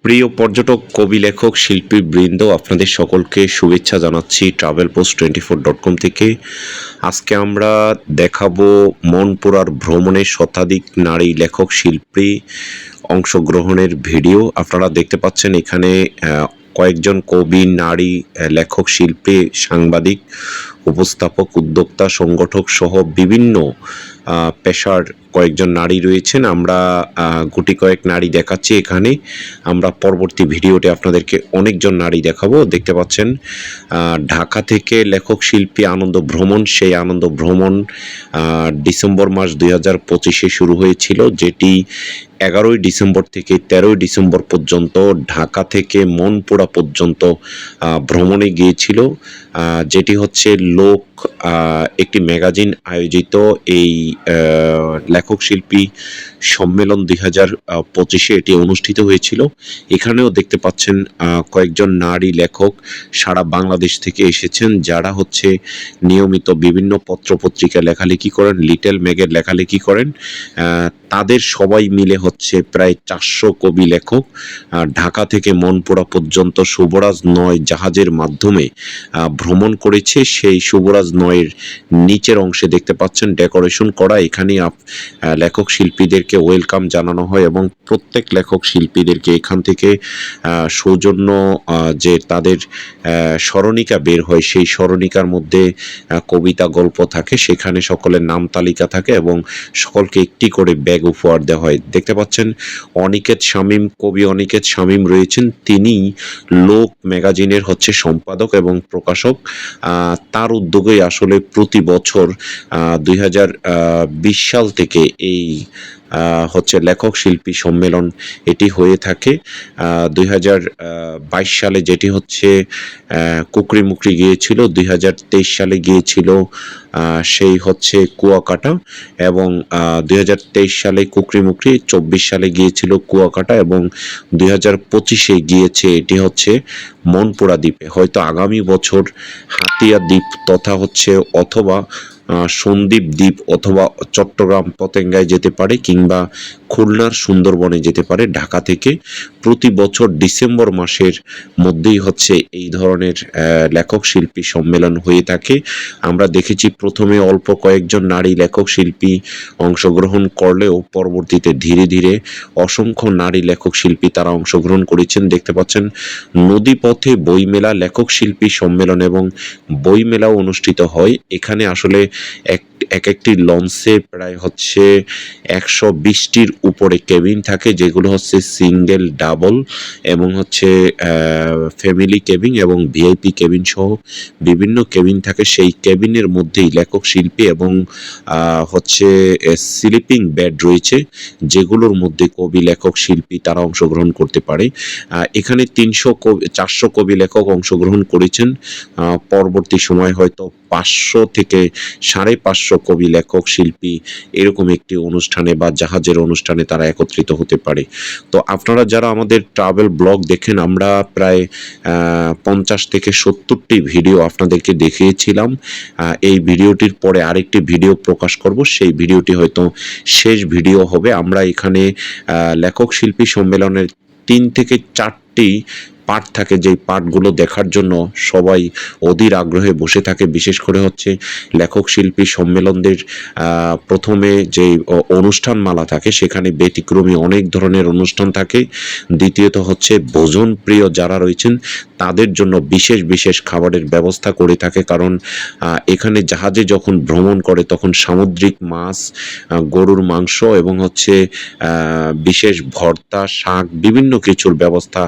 প্রিয় পর্যটক, কবি, লেখক, শিল্পী বৃন্দ, আপনাদের সকলকে শুভেচ্ছা জানাচ্ছি travelpost24.com থেকে। আজকে আমরা দেখাবো মনপুরার ভ্রমণে শতাধিক নারী লেখক শিল্পী অংশগ্রহণের ভিডিও। আপনারা দেখতে পাচ্ছেন এখানে কয়েকজন কবি, নারী, লেখক, শিল্পী, সাংবাদিক, উপস্থাপক, উদ্যোক্তা, সংগঠক সহ বিভিন্ন পেশার কয়েকজন নারী রয়েছেন। আমরা গুটি কয়েক নারী দেখাচ্ছি এখানে। আমরা পরবর্তী ভিডিওতে আপনাদেরকে অনেকজন নারী দেখাবো। দেখতে পাচ্ছেন ঢাকা থেকে লেখক শিল্পী আনন্দ ভ্রমণ, সেই আনন্দ ভ্রমণ ডিসেম্বর মাস 2025-এ শুরু হয়েছিল, যেটি 11ই ডিসেম্বর থেকে 13ই ডিসেম্বর পর্যন্ত ঢাকা থেকে মনপুরা পর্যন্ত ভ্রমণে গিয়েছিল, যেটি হচ্ছে লোক একটি ম্যাগাজিন আয়োজিত এই লেখক শিল্পী সম্মেলন 2025-এ এটি অনুষ্ঠিত হয়েছিল। এখানেও দেখতে পাচ্ছেন কয়েকজন নারী লেখক সারা বাংলাদেশ থেকে এসেছেন, যারা হচ্ছে নিয়মিত বিভিন্ন পত্রপত্রিকা লেখালেখি করেন, লিটল ম্যাগের লেখালেখি করেন। তাদের সবাই মিলে হচ্ছে প্রায় 400 কবি লেখক ঢাকা থেকে মনপুরা পর্যন্ত শুভরাজ 9 জাহাজের মাধ্যমে ভ্রমণ করেছে। সেই শুভরাজ 9-এর নিচের অংশে দেখতে পাচ্ছেন ডেকোরেশন করা। এখানে লেখক শিল্পীদেরকে ওয়েলকাম জানানো হয় এবং প্রত্যেক লেখক শিল্পীদেরকে এখান থেকে সৌজন্য যে তাদের স্মরণিকা বের হয়, সেই স্মরণিকার মধ্যে কবিতা, গল্প থাকে, সেখানে সকলের নাম তালিকা থাকে এবং সকলকে একটি করে ব্যাগ উপহার দেওয়া হয়। দেখতে পাচ্ছেন অনিকেত শামীম, কবি অনিকেত শামীম রয়েছেন। তিনি লোক ম্যাগাজিনের হচ্ছে সম্পাদক এবং প্রকাশক। তার উদ্যোগেই আসলে প্রতি বছর 2020 সাল থেকে এই হচ্ছে লেখক শিল্পী সম্মেলন এটি হয়ে থাকে। 2022 সালে যেটি হচ্ছে কুকরি মুকরি গিয়েছিল, 2023 সালে গিয়েছিল সেই হচ্ছে কুয়াকাটা, এবং 2023 সালে কুকরি মুকরি, 24 সালে গিয়েছিল কুয়াকাটা এবং 2025-এ গিয়েছে এটি হচ্ছে মনপুরা দ্বীপে। হয়তো আগামী বছর হাতিয়া দ্বীপ তথা হচ্ছে অথবা সন্দ্বীপ দ্বীপ অথবা চট্টগ্রাম পতেঙ্গায় যেতে পারে, কিংবা খুলনার সুন্দরবনে যেতে পারে। ঢাকা থেকে প্রতি বছর ডিসেম্বর মাসের মধ্যেই হচ্ছে এই ধরনের লেখক শিল্পী সম্মেলন হয়ে থাকে। আমরা দেখেছি প্রথমে অল্প কয়েকজন নারী লেখক শিল্পী অংশগ্রহণ করলেও পরবর্তীতে ধীরে ধীরে অসংখ্য নারী লেখক শিল্পী তারা অংশগ্রহণ করেছেন। দেখতে পাচ্ছেন নদীপথে বইমেলা, লেখক শিল্পী সম্মেলন এবং বইমেলাও অনুষ্ঠিত হয়। এখানে আসলে একটি লঞ্চে প্রায় হচ্ছে 120টির উপরে কেবিন থাকে, যেগুলো হচ্ছে সিঙ্গেল, ডাবল এবং হচ্ছে ফ্যামিলি কেবিন এবং ভিআইপি কেবিন সহ বিভিন্ন কেবিন থাকে। সেই কেবিনের মধ্যেই লেখক শিল্পী এবং হচ্ছে স্লিপিং বেড রয়েছে, যেগুলোর মধ্যে কবি, লেখক, শিল্পী তারা অংশগ্রহণ করতে পারে। এখানে 400 কবি লেখক অংশগ্রহণ করেছেন। পরবর্তী সময় হয়তো 500 থেকে 550 কবি, লেখক, শিল্পী এরকম একটি অনুষ্ঠানে বা জাহাজের অনুষ্ঠানে তারা একত্রিত হতে পারে। তো আপনারা যারা আমাদের ট্রাভেল ব্লগ দেখেন, আমরা প্রায় 50 থেকে 70টি ভিডিও আপনাদেরকে দেখিয়েছিলাম। এই ভিডিওটির পরে আরেকটি ভিডিও প্রকাশ করব, সেই ভিডিওটি হয়তো শেষ ভিডিও হবে। আমরা এখানে লেখক শিল্পী সম্মেলনের 3 থেকে 4টি পার্ট থাকে, যেই পার্টগুলো দেখার জন্য সবাই অধীর আগ্রহে বসে থাকে। বিশেষ করে হচ্ছে লেখক শিল্পী সম্মেলনদের প্রথমে যে অনুষ্ঠানমালা থাকে, সেখানে ব্যতিক্রমী অনেক ধরনের অনুষ্ঠান থাকে। দ্বিতীয়ত হচ্ছে ভোজন প্রিয় যারা রয়েছেন তাদের জন্য বিশেষ বিশেষ খাবারের ব্যবস্থা করে থাকে, কারণ এখানে জাহাজে যখন ভ্রমণ করে তখন সামুদ্রিক মাছ, গরুর মাংস এবং হচ্ছে বিশেষ ভর্তা, শাক, বিভিন্ন কিছুর ব্যবস্থা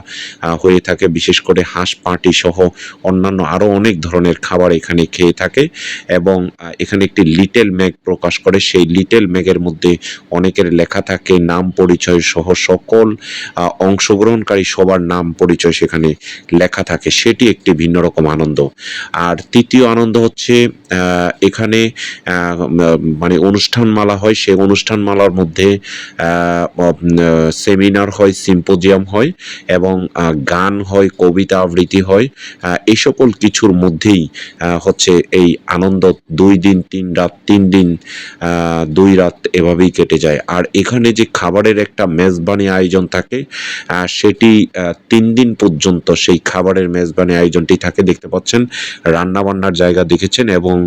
হয়ে থাকে। বিশেষ করে হাঁস পাটি সহ অন্যান্য আরও অনেক ধরনের খাবার এখানে খেয়ে থাকে। এবং এখানে একটি লিটল ম্যাগ প্রকাশ করে, সেই লিটল ম্যাগের মধ্যে অনেকের লেখা থাকে নাম পরিচয় সহ সকল অংশগ্রহণকারী সবার নাম পরিচয় সেখানে লেখা থাকে। সেটি একটি ভিন্ন রকম আনন্দ। আর তৃতীয় আনন্দ হচ্ছে এখানে মানে অনুষ্ঠানমালা হয়, সেই অনুষ্ঠানমালার মধ্যে সেমিনার হয়, সিম্পোজিয়াম হয় এবং গান হয়, কবিতা আবৃত্তি হয়, এই সকল কিছুর মধ্যেই হচ্ছে এই আনন্দ 2 দিন 3 রাত 3 দিন 2 রাত এভাবেই কেটে যায়। আর এখানে যে খাবারের একটা মেজবানি আয়োজন থাকে, সেটি 3 দিন পর্যন্ত সেই খাবারের মেজবানি আয়োজনটি থাকে। দেখতে পাচ্ছেন রান্নাবান্নার জায়গা দেখেছেন, এবং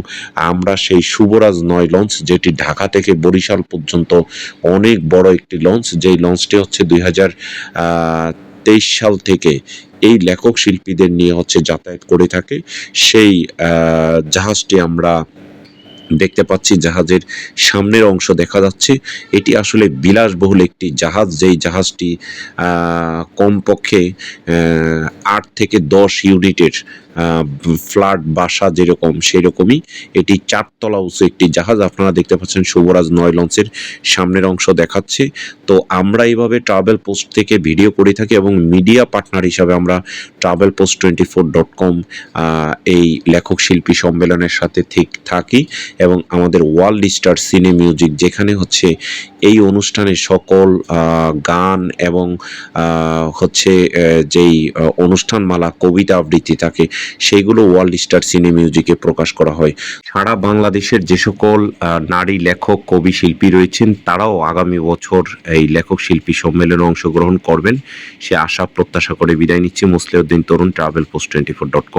আমরা সেই শুভরাজ 9 লঞ্চ, যেটি ঢাকা থেকে বরিশাল পর্যন্ত অনেক বড় একটি লঞ্চ, যেই লঞ্চটি হচ্ছে 2023 সাল থেকে এই লেখক শিল্পীদের নিয়ে হচ্ছে যাতায়াত করে থাকে। সেই জাহাজটি আমরা দেখতে পাচ্ছি, জাহাজের সামনের অংশ দেখা যাচ্ছে। এটি আসলে বিলাসবহুল একটি জাহাজ, যেই জাহাজটি কমপক্ষে 8 থেকে 10 ইউনিটের ফ্ল্যাট বাসা যেরকম সেরকমই এটি 4 তলা উঁচু একটি জাহাজ। আপনারা দেখতে পাচ্ছেন শুভরাজ 9 লঞ্চের সামনের অংশ দেখাচ্ছে। তো আমরা এইভাবে ট্রাভেল পোস্ট থেকে ভিডিও করে থাকি, এবং মিডিয়া পার্টনার হিসাবে আমরা travelpost24.com এই লেখক শিল্পী সম্মেলনের সাথে ঠিক থাকি, এবং আমাদের ওয়ার্ল্ড স্টার সিনে মিউজিক, যেখানে হচ্ছে এই অনুষ্ঠানে সকল গান এবং হচ্ছে যেই অনুষ্ঠানমালা, কবিতা আবৃত্তি থাকে, সেইগুলো ওয়ার্ল্ড স্টার সিনে মিউজিকে প্রকাশ করা হয়। সারা বাংলাদেশের যে সকল নারী লেখক, কবি, শিল্পী রয়েছেন, তারাও আগামী বছর এই লেখক শিল্পী সম্মেলনে অংশগ্রহণ করবেন, সে আশা প্রত্যাশা করে বিদায় নিচ্ছি। মুসলিউদ্দিন তরুণ, travelpost24.com।